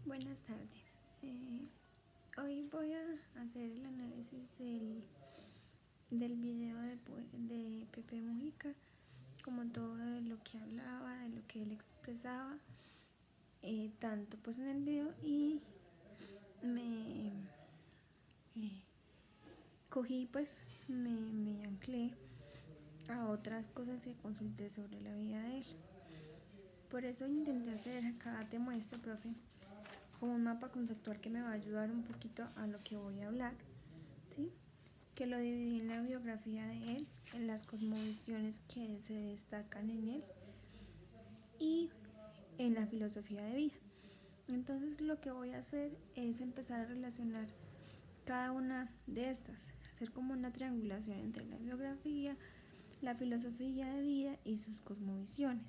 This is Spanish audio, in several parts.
Buenas tardes. Hoy voy a hacer el análisis del video de Pepe Mujica, como todo de lo que hablaba, de lo que él expresaba, tanto pues en el video, y me cogí pues, me anclé a otras cosas que consulté sobre la vida de él. Por eso intenté hacer, acá te muestro, profe, como un mapa conceptual que me va a ayudar un poquito a lo que voy a hablar, ¿sí? Que lo dividí en la biografía de él, en las cosmovisiones que se destacan en él y en la filosofía de vida. Entonces lo que voy a hacer es empezar a relacionar cada una de estas, hacer como una triangulación entre la biografía, la filosofía de vida y sus cosmovisiones,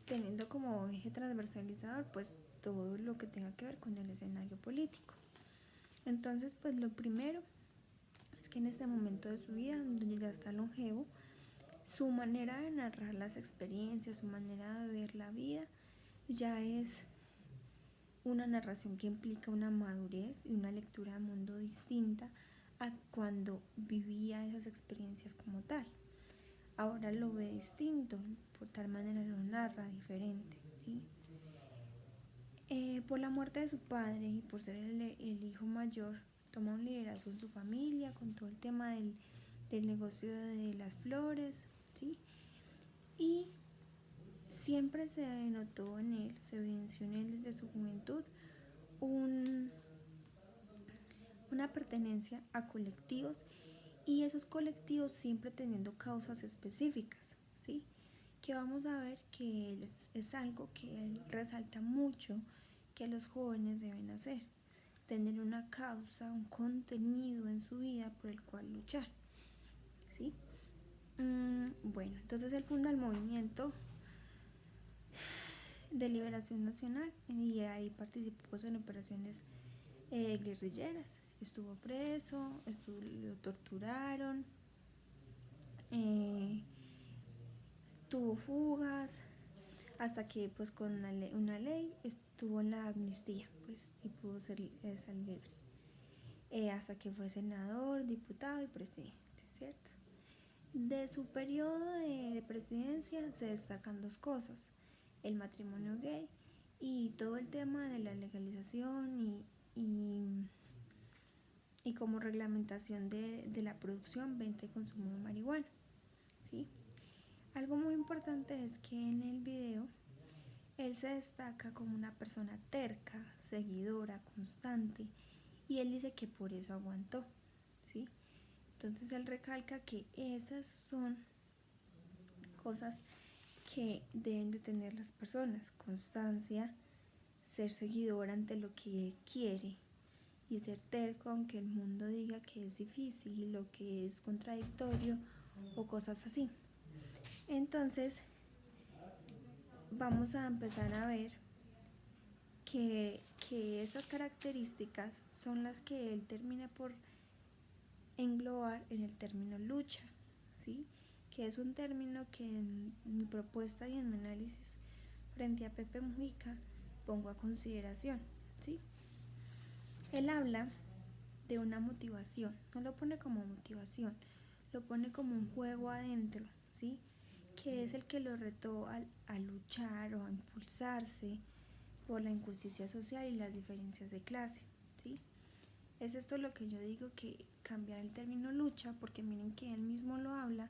teniendo como eje transversalizador pues todo lo que tenga que ver con el escenario político. Entonces pues lo primero es que en este momento de su vida, donde ya está longevo, su manera de narrar las experiencias, su manera de ver la vida, ya es una narración que implica una madurez y una lectura del mundo distinta a cuando vivía esas experiencias como tal. Ahora lo ve distinto, por tal manera lo narra diferente, ¿sí? Por la muerte de su padre y por ser el hijo mayor, toma un liderazgo en su familia con todo el tema del negocio de las flores, ¿sí? Y siempre se notó en él, se evidenció en él desde su juventud una pertenencia a colectivos, y esos colectivos siempre teniendo causas específicas, ¿sí? Que vamos a ver que es algo que él resalta mucho que los jóvenes deben hacer, tener una causa, un contenido en su vida por el cual luchar, ¿sí? Bueno, entonces él funda el movimiento de liberación nacional y ahí participó pues, en operaciones guerrilleras. Estuvo preso, lo torturaron, tuvo fugas, hasta que pues con una ley estuvo en la amnistía pues, y pudo salir libre, hasta que fue senador, diputado y presidente, ¿cierto? De su periodo de presidencia se destacan dos cosas: el matrimonio gay y todo el tema de la legalización y como reglamentación de la producción, venta y consumo de marihuana, ¿sí? Algo muy importante es que en el video él se destaca como una persona terca, seguidora, constante, y él dice que por eso aguantó, ¿sí? Entonces él recalca que esas son cosas que deben de tener las personas: constancia, ser seguidor ante lo que quiere y ser terco aunque el mundo diga que es difícil o que es contradictorio o cosas así. Entonces vamos a empezar a ver que estas características son las que él termina por englobar en el término lucha, ¿sí? Que es un término que en mi propuesta y en mi análisis frente a Pepe Mujica pongo a consideración, ¿sí? Él habla de una motivación, no lo pone como motivación, lo pone como un juego adentro, ¿sí? Que es el que lo retó a luchar o a impulsarse por la injusticia social y las diferencias de clase, ¿sí? Es esto lo que yo digo, que cambiar el término lucha, porque miren que él mismo lo habla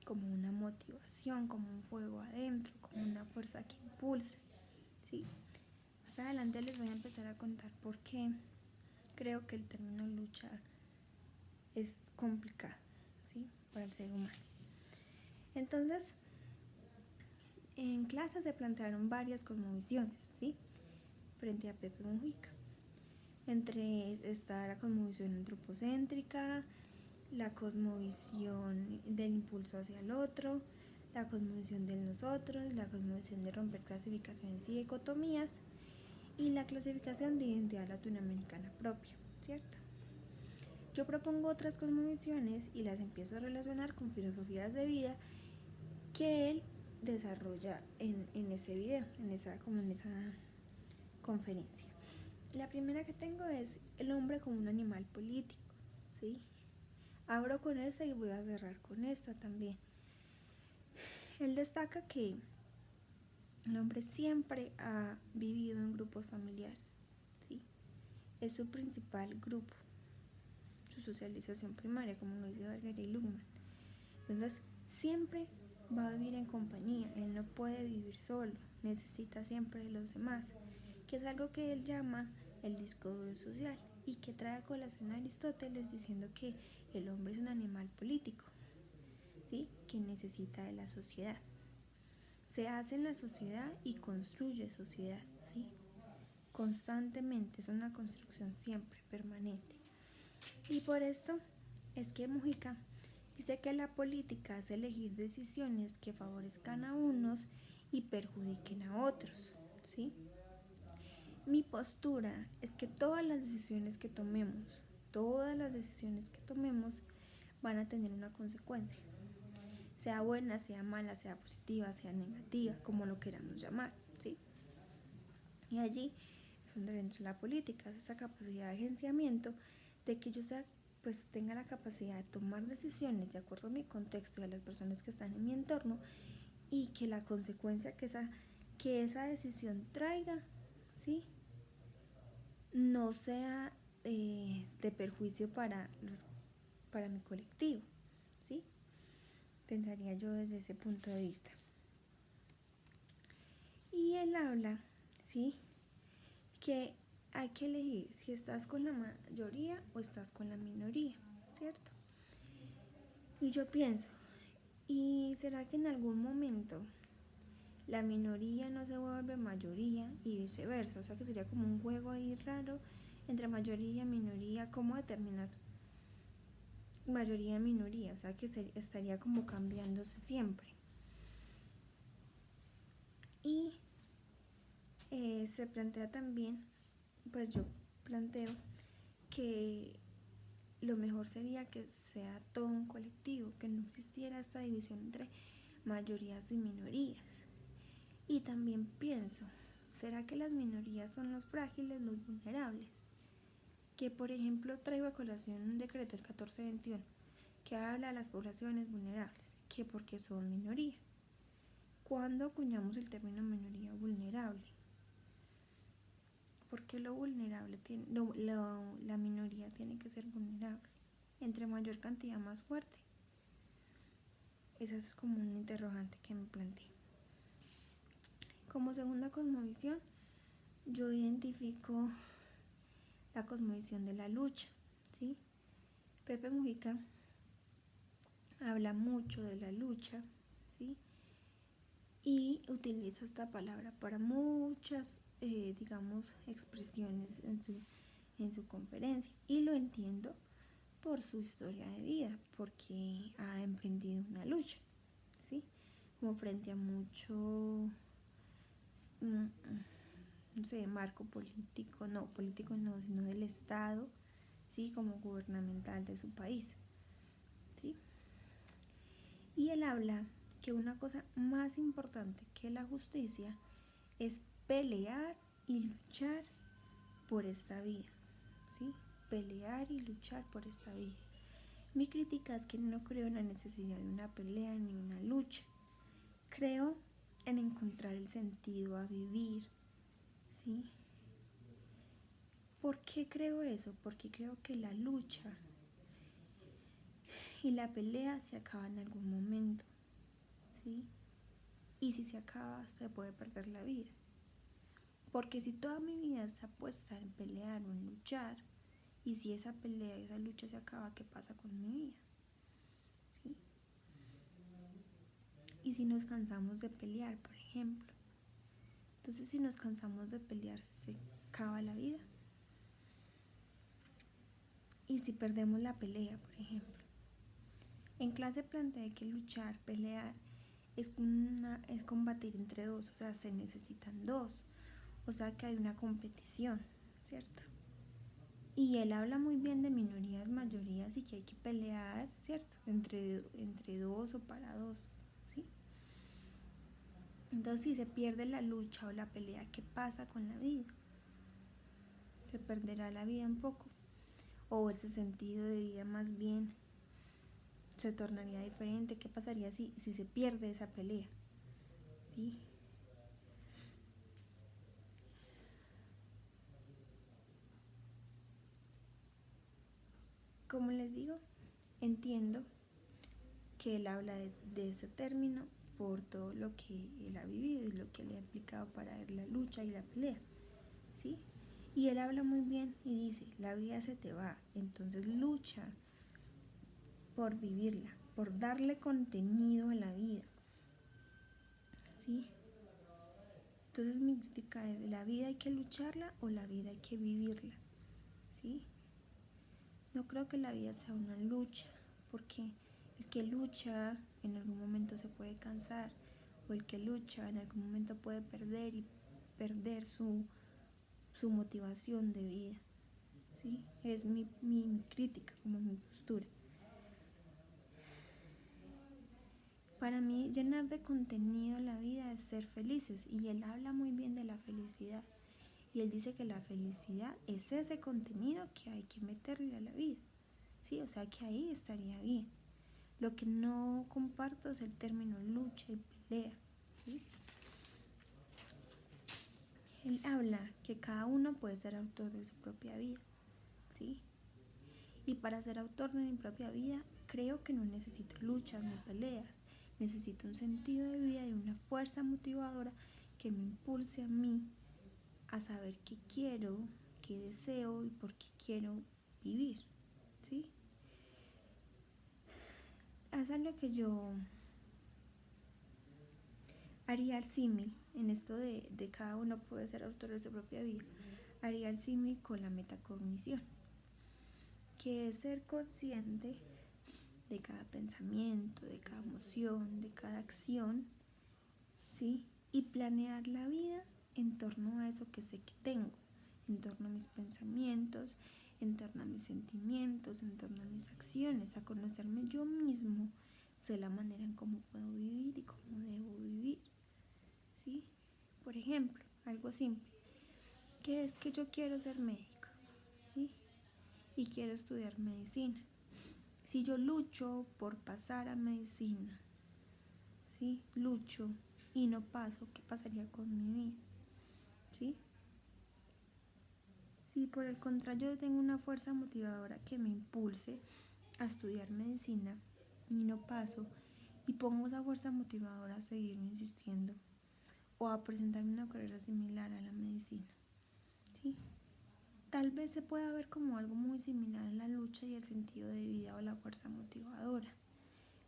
como una motivación, como un fuego adentro, como una fuerza que impulse, ¿sí? Más adelante les voy a empezar a contar por qué creo que el término lucha es complicado, ¿sí? Para el ser humano. Entonces, en clase se plantearon varias cosmovisiones, ¿sí? Frente a Pepe Mujica. Entre está la cosmovisión antropocéntrica, la cosmovisión del impulso hacia el otro, la cosmovisión del nosotros, la cosmovisión de romper clasificaciones y dicotomías, y la clasificación de identidad latinoamericana propia, ¿cierto? Yo propongo otras cosmovisiones y las empiezo a relacionar con filosofías de vida que él desarrolla en ese video, en esa conferencia. La primera que tengo es el hombre como un animal político, ¿sí? Abro con esta y voy a cerrar con esta también. Él destaca que el hombre siempre ha vivido en grupos familiares, ¿sí? Es su principal grupo, su socialización primaria, como lo dice Berger y Luhmann. Entonces, siempre va a vivir en compañía, él no puede vivir solo, necesita siempre de los demás, que es algo que él llama el disco duro social y que trae a colación a Aristóteles diciendo que el hombre es un animal político, ¿sí? Que necesita de la sociedad. Se hace en la sociedad y construye sociedad, ¿sí? Constantemente, es una construcción siempre, permanente. Y por esto es que Mujica dice que la política es elegir decisiones que favorezcan a unos y perjudiquen a otros, ¿sí? Mi postura es que todas las decisiones que tomemos van a tener una consecuencia, sea buena, sea mala, sea positiva, sea negativa, como lo queramos llamar, ¿sí? Y allí es donde entra la política, es esa capacidad de agenciamiento, de que yo pues tenga la capacidad de tomar decisiones de acuerdo a mi contexto y a las personas que están en mi entorno, y que la consecuencia que esa decisión traiga, ¿sí?, no sea de perjuicio para mi colectivo, ¿sí? Pensaría yo desde ese punto de vista. Y él habla, ¿sí?, que hay que elegir si estás con la mayoría o estás con la minoría, ¿cierto? Y yo pienso, ¿y será que en algún momento la minoría no se vuelve mayoría y viceversa? O sea, que sería como un juego ahí raro entre mayoría y minoría. ¿Cómo determinar mayoría y minoría? O sea, que estaría como cambiándose siempre. Y se plantea también, pues yo planteo que lo mejor sería que sea todo un colectivo, que no existiera esta división entre mayorías y minorías. Y también pienso, ¿será que las minorías son los frágiles, los vulnerables? Que por ejemplo traigo a colación un decreto, el 1421, que habla de las poblaciones vulnerables, que porque son minoría. ¿Cuándo acuñamos el término minoría vulnerable? ¿Por qué lo vulnerable la minoría tiene que ser vulnerable? Entre mayor cantidad, más fuerte. Esa es como un interrogante que me planteé. Como segunda cosmovisión, yo identifico la cosmovisión de la lucha, ¿sí? Pepe Mujica habla mucho de la lucha, ¿sí?, y utiliza esta palabra para muchas, digamos, expresiones en su conferencia, y lo entiendo por su historia de vida, porque ha emprendido una lucha, ¿sí?, como frente a mucho, no sé, marco político no, sino del Estado, ¿sí?, como gubernamental de su país, ¿sí? Y él habla que una cosa más importante que la justicia es pelear y luchar por esta vida, ¿sí? Pelear y luchar por esta vida. Mi crítica es que no creo en la necesidad de una pelea ni una lucha. Creo en encontrar el sentido a vivir, ¿sí? ¿Por qué creo eso? Porque creo que la lucha y la pelea se acaba en algún momento, ¿sí? Y si se acaba, se puede perder la vida. Porque si toda mi vida está puesta en pelear o en luchar, y si esa pelea, esa lucha se acaba, ¿qué pasa con mi vida? ¿Sí? Y si nos cansamos de pelear, por ejemplo. Entonces, si nos cansamos de pelear, ¿se acaba la vida? Y si perdemos la pelea, por ejemplo. En clase planteé que luchar, pelear, es combatir entre dos, o sea, se necesitan dos. O sea, que hay una competición, ¿cierto? Y él habla muy bien de minorías, mayorías, y que hay que pelear, ¿cierto?, entre dos o para dos, ¿sí? Entonces, si se pierde la lucha o la pelea, ¿qué pasa con la vida? se perderá la vida un poco, o ese sentido de vida más bien se tornaría diferente. ¿Qué pasaría si se pierde esa pelea? ¿Sí? Como les digo, entiendo que él habla de este término por todo lo que él ha vivido y lo que le ha aplicado para ver la lucha y la pelea, ¿sí? Y él habla muy bien y dice, la vida se te va, entonces lucha por vivirla, por darle contenido a la vida, ¿sí? Entonces mi crítica es, ¿la vida hay que lucharla o la vida hay que vivirla? ¿Sí? No creo que la vida sea una lucha, porque el que lucha en algún momento se puede cansar, o el que lucha en algún momento puede perder y perder su motivación de vida. ¿Sí? Es mi crítica, como mi postura. Para mí, llenar de contenido la vida es ser felices, y él habla muy bien de la felicidad. Y él dice que la felicidad es ese contenido que hay que meterle a la vida. ¿Sí? O sea que ahí estaría bien. Lo que no comparto es el término lucha y pelea. ¿Sí? Él habla que cada uno puede ser autor de su propia vida. ¿Sí? Y para ser autor de mi propia vida, creo que no necesito luchas ni peleas. Necesito un sentido de vida y una fuerza motivadora que me impulse a mí a saber qué quiero, qué deseo y por qué quiero vivir. ¿Sí? Es algo que yo haría el símil en esto de cada uno puede ser autor de su propia vida. Haría el símil con la metacognición, que es ser consciente de cada pensamiento, de cada emoción, de cada acción, ¿sí? Y planear la vida en torno a eso que sé que tengo, en torno a mis pensamientos, en torno a mis sentimientos, en torno a mis acciones, a conocerme yo mismo, sé la manera en cómo puedo vivir y cómo debo vivir, ¿sí? Por ejemplo, algo simple, que es que yo quiero ser médico, ¿sí? Y quiero estudiar medicina. Si yo lucho por pasar a medicina, ¿sí? Lucho y no paso, ¿qué pasaría con mi vida? ¿Sí? Si por el contrario yo tengo una fuerza motivadora que me impulse a estudiar medicina y no paso, y pongo esa fuerza motivadora a seguir insistiendo o a presentarme una carrera similar a la medicina, ¿sí? Tal vez se pueda ver como algo muy similar a la lucha y el sentido de vida o la fuerza motivadora,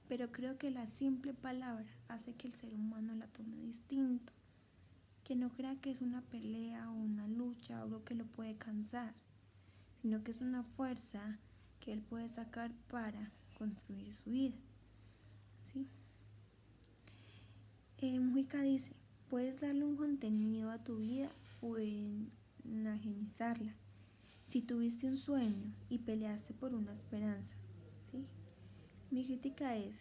pero creo que la simple palabra hace que el ser humano la tome distinto, que no crea que es una pelea o una lucha o algo que lo puede cansar, sino que es una fuerza que él puede sacar para construir su vida, ¿sí? Mujica dice, puedes darle un contenido a tu vida o enajenizarla. Si tuviste un sueño y peleaste por una esperanza, ¿sí? Mi crítica es,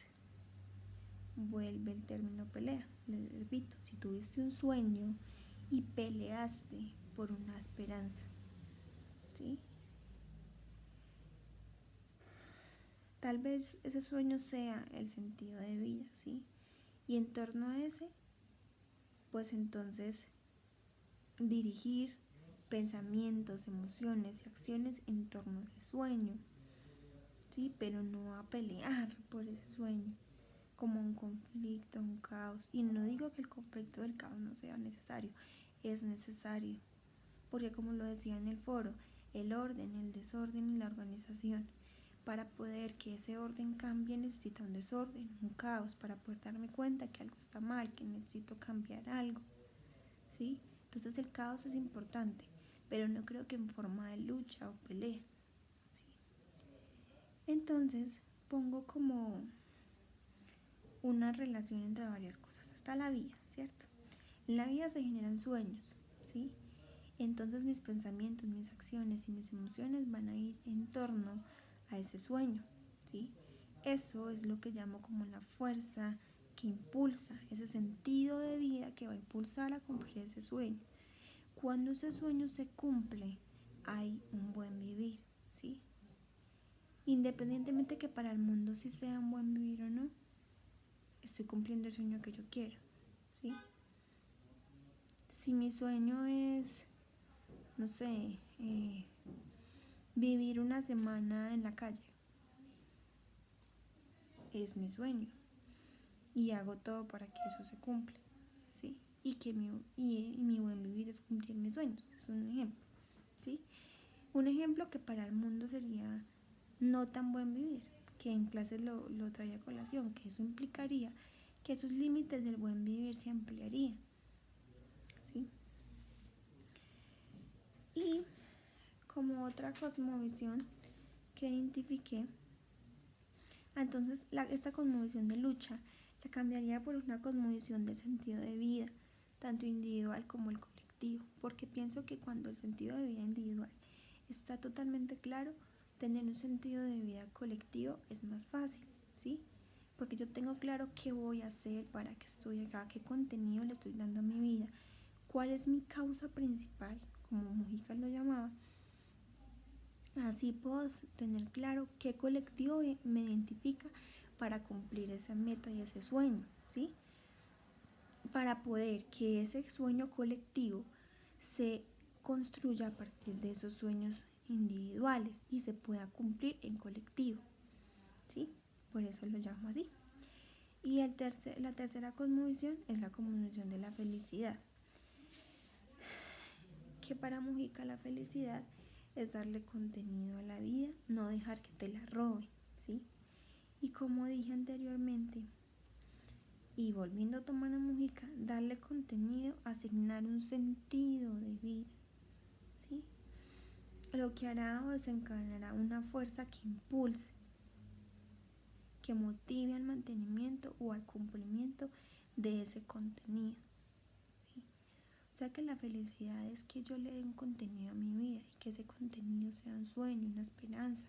vuelve el término pelea, les repito, si tuviste un sueño y peleaste por una esperanza, ¿sí? Tal vez ese sueño sea el sentido de vida, ¿sí? Y en torno a ese, pues entonces dirigir pensamientos, emociones y acciones en torno a ese sueño, ¿sí? Pero no a pelear por ese sueño, como un conflicto, un caos. Y no digo que el conflicto del caos no sea necesario, es necesario, porque como lo decía en el foro, el orden, el desorden y la organización. Para poder que ese orden cambie necesita un desorden, un caos, para poder darme cuenta que algo está mal, que necesito cambiar algo, ¿sí? Entonces el caos es importante, pero no creo que en forma de lucha o pelea, ¿sí? Entonces pongo como una relación entre varias cosas. Está la vida, ¿cierto? En la vida se generan sueños, ¿sí? Entonces mis pensamientos, mis acciones y mis emociones van a ir en torno a ese sueño, ¿sí? Eso es lo que llamo como la fuerza que impulsa, ese sentido de vida que va a impulsar a cumplir ese sueño. Cuando ese sueño se cumple, hay un buen vivir, ¿sí? Independientemente que para el mundo sí sea un buen vivir o no, estoy cumpliendo el sueño que yo quiero, ¿sí? Si mi sueño es, no sé, vivir una semana en la calle, es mi sueño y hago todo para que eso se cumpla, ¿sí? Y que mi buen vivir es cumplir mis sueños, es un ejemplo, ¿sí? Un ejemplo que para el mundo sería no tan buen vivir, que en clases lo traía a colación, que eso implicaría que esos límites del buen vivir se ampliarían, ¿sí? Y como otra cosmovisión que identifiqué, entonces esta cosmovisión de lucha la cambiaría por una cosmovisión del sentido de vida, tanto individual como el colectivo, porque pienso que cuando el sentido de vida individual está totalmente claro, tener un sentido de vida colectivo es más fácil, ¿sí? Porque yo tengo claro qué voy a hacer, para qué estoy acá, qué contenido le estoy dando a mi vida, cuál es mi causa principal, como Mujica lo llamaba. Así puedo tener claro qué colectivo me identifica para cumplir esa meta y ese sueño, ¿sí? Para poder que ese sueño colectivo se construya a partir de esos sueños individuales y se pueda cumplir en colectivo, ¿sí? Por eso lo llamo así. Y la tercera cosmovisión es la cosmovisión de la felicidad, que para Mujica la felicidad es darle contenido a la vida, no dejar que te la robe, ¿sí? Y como dije anteriormente, y volviendo a tomar a Mujica, darle contenido, asignar un sentido de vida, ¿sí? Lo que hará o desencadenará una fuerza que impulse, que motive al mantenimiento o al cumplimiento de ese contenido, ¿sí? O sea que la felicidad es que yo le dé un contenido a mi vida y que ese contenido sea un sueño, una esperanza,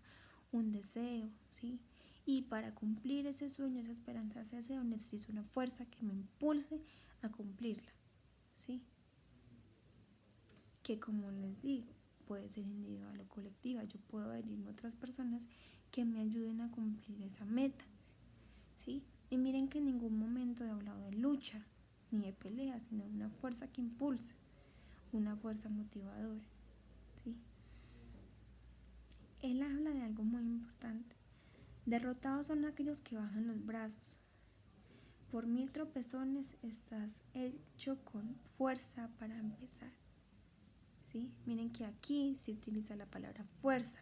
un deseo, ¿sí? Y para cumplir ese sueño, esa esperanza, ese deseo, necesito una fuerza que me impulse a cumplirla, ¿sí? Que como les digo, puede ser individual o colectiva. Yo puedo venirme otras personas que me ayuden a cumplir esa meta, ¿sí? Y miren que en ningún momento he hablado de lucha ni de pelea, sino de una fuerza que impulsa, una fuerza motivadora, ¿sí? Él habla de algo muy importante. Derrotados son aquellos que bajan los brazos. Por 1000 tropezones estás hecho con fuerza para empezar, ¿sí? Miren que aquí se utiliza la palabra fuerza,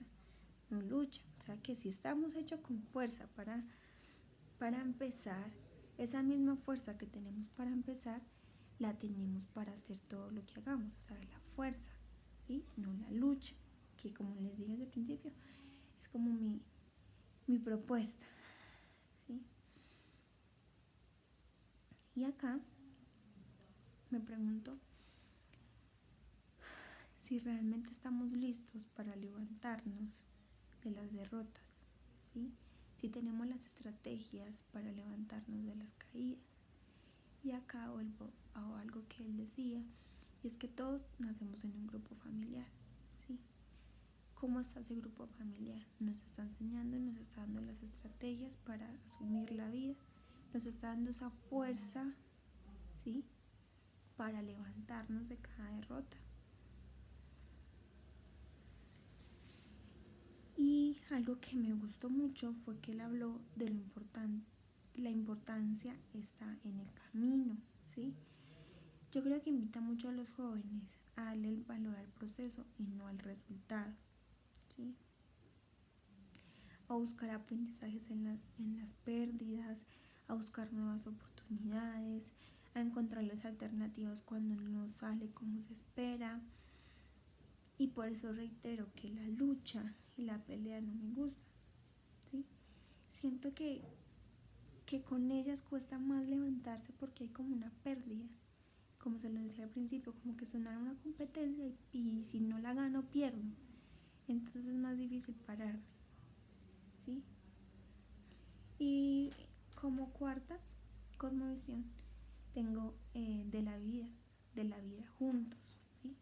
no lucha. O sea que si estamos hechos con fuerza para empezar, esa misma fuerza que tenemos para empezar, la tenemos para hacer todo lo que hagamos. O sea, la fuerza, ¿sí? No la lucha, que como les dije desde el principio, es como mi propuesta, ¿sí? Y acá me pregunto si realmente estamos listos para levantarnos de las derrotas, ¿sí? Si tenemos las estrategias para levantarnos de las caídas. Y acá vuelvo a algo que él decía, y es que todos nacemos en un grupo familiar, ¿sí? ¿Cómo está ese grupo familiar? Nos está enseñando, nos está dando las estrategias para asumir la vida, nos está dando esa fuerza, ¿sí? Para levantarnos de cada derrota. Y algo que me gustó mucho fue que él habló de la importancia está en el camino, ¿sí? Yo creo que invita mucho a los jóvenes a darle el valor al proceso y no al resultado, ¿sí? A buscar aprendizajes en las pérdidas, a buscar nuevas oportunidades, a encontrarles alternativas cuando no sale como se espera. Y por eso reitero que la lucha y la pelea no me gustan, ¿sí? Siento que con ellas cuesta más levantarse porque hay como una pérdida, como se lo decía al principio, como que sonara una competencia y si no la gano pierdo, entonces es más difícil pararme, ¿sí? Y como cuarta cosmovisión tengo de la vida juntos, ¿sí?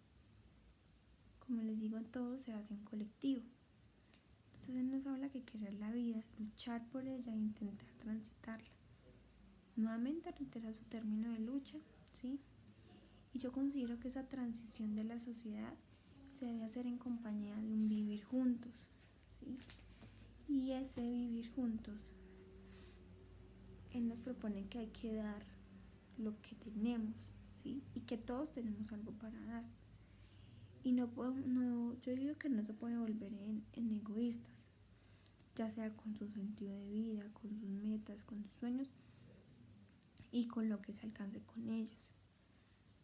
Como les digo, todo se hace en colectivo. Entonces él nos habla que querer la vida, luchar por ella e intentar transitarla. Nuevamente reitera su término de lucha, ¿sí? Y yo considero que esa transición de la sociedad se debe hacer en compañía de un vivir juntos, ¿sí? Y ese vivir juntos, él nos propone que hay que dar lo que tenemos, ¿sí? Y que todos tenemos algo para dar. Y yo digo que no se puede volver en egoístas, ya sea con su sentido de vida, con sus metas, con sus sueños y con lo que se alcance con ellos.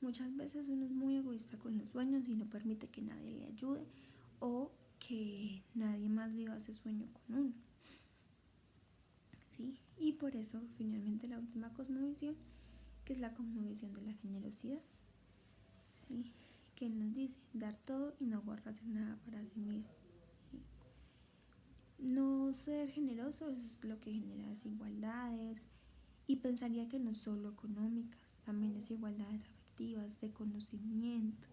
Muchas veces uno es muy egoísta con los sueños y no permite que nadie le ayude o que nadie más viva ese sueño con uno, ¿sí? Y por eso finalmente la última cosmovisión, que es la cosmovisión de la generosidad, ¿sí? Que nos dice dar todo y no guardarse nada para sí mismo, ¿sí? No ser generoso es lo que genera desigualdades, y pensaría que no solo económicas, también desigualdades afectivas, de conocimiento.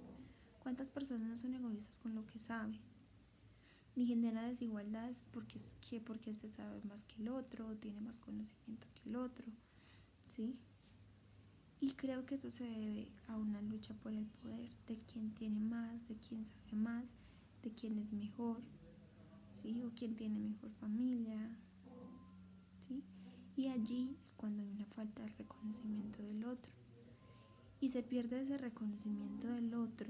¿Cuántas personas no son egoístas con lo que saben? Y genera desigualdades porque este sabe más que el otro, tiene más conocimiento que el otro, ¿sí? Y creo que eso se debe a una lucha por el poder, de quién tiene más, de quién sabe más, de quién es mejor, ¿sí? O quién tiene mejor familia, ¿sí? Y allí es cuando hay una falta de reconocimiento del otro. Y se pierde ese reconocimiento del otro,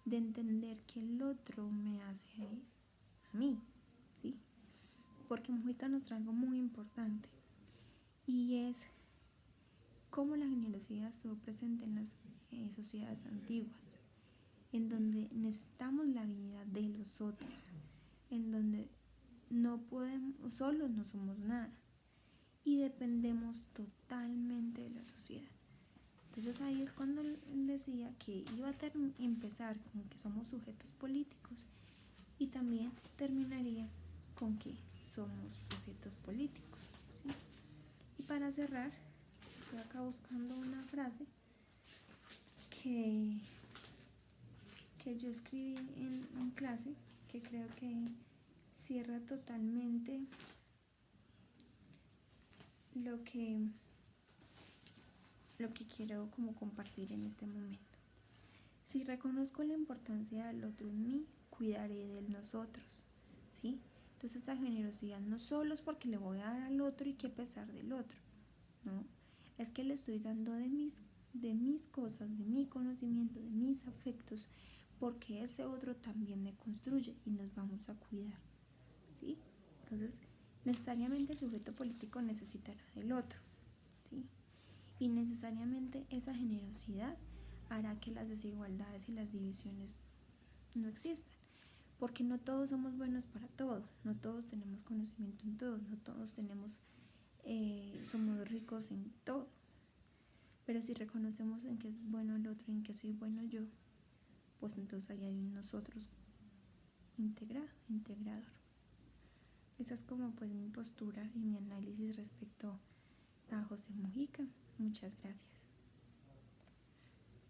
de entender que el otro me hace a mí, ¿sí? Porque Mujica nos trae algo muy importante, y es cómo la generosidad estuvo presente en las sociedades antiguas, en donde necesitamos la vida de los otros, en donde no podemos, solos no somos nada, y dependemos totalmente de la sociedad. Entonces ahí es cuando él decía que iba a empezar con que somos sujetos políticos y también terminaría con que somos sujetos políticos, ¿sí? Y para cerrar, estoy acá buscando una frase que yo escribí en clase, que creo que cierra totalmente lo que quiero como compartir en este momento. Si reconozco la importancia del otro en mí, cuidaré de nosotros, ¿sí? Entonces esa generosidad no solo es porque le voy a dar al otro y que pesar del otro, ¿no? Es que le estoy dando de mis cosas, de mi conocimiento, de mis afectos, porque ese otro también me construye y nos vamos a cuidar, ¿sí? Entonces, necesariamente el sujeto político necesitará del otro, ¿sí? Y necesariamente esa generosidad hará que las desigualdades y las divisiones no existan, porque no todos somos buenos para todo, no todos tenemos conocimiento en todo, no todos somos ricos en todo, pero si reconocemos en qué es bueno el otro y en qué soy bueno yo, pues entonces ahí hay un nosotros integrador. Esa es como pues mi postura y mi análisis respecto a José Mujica. Muchas gracias.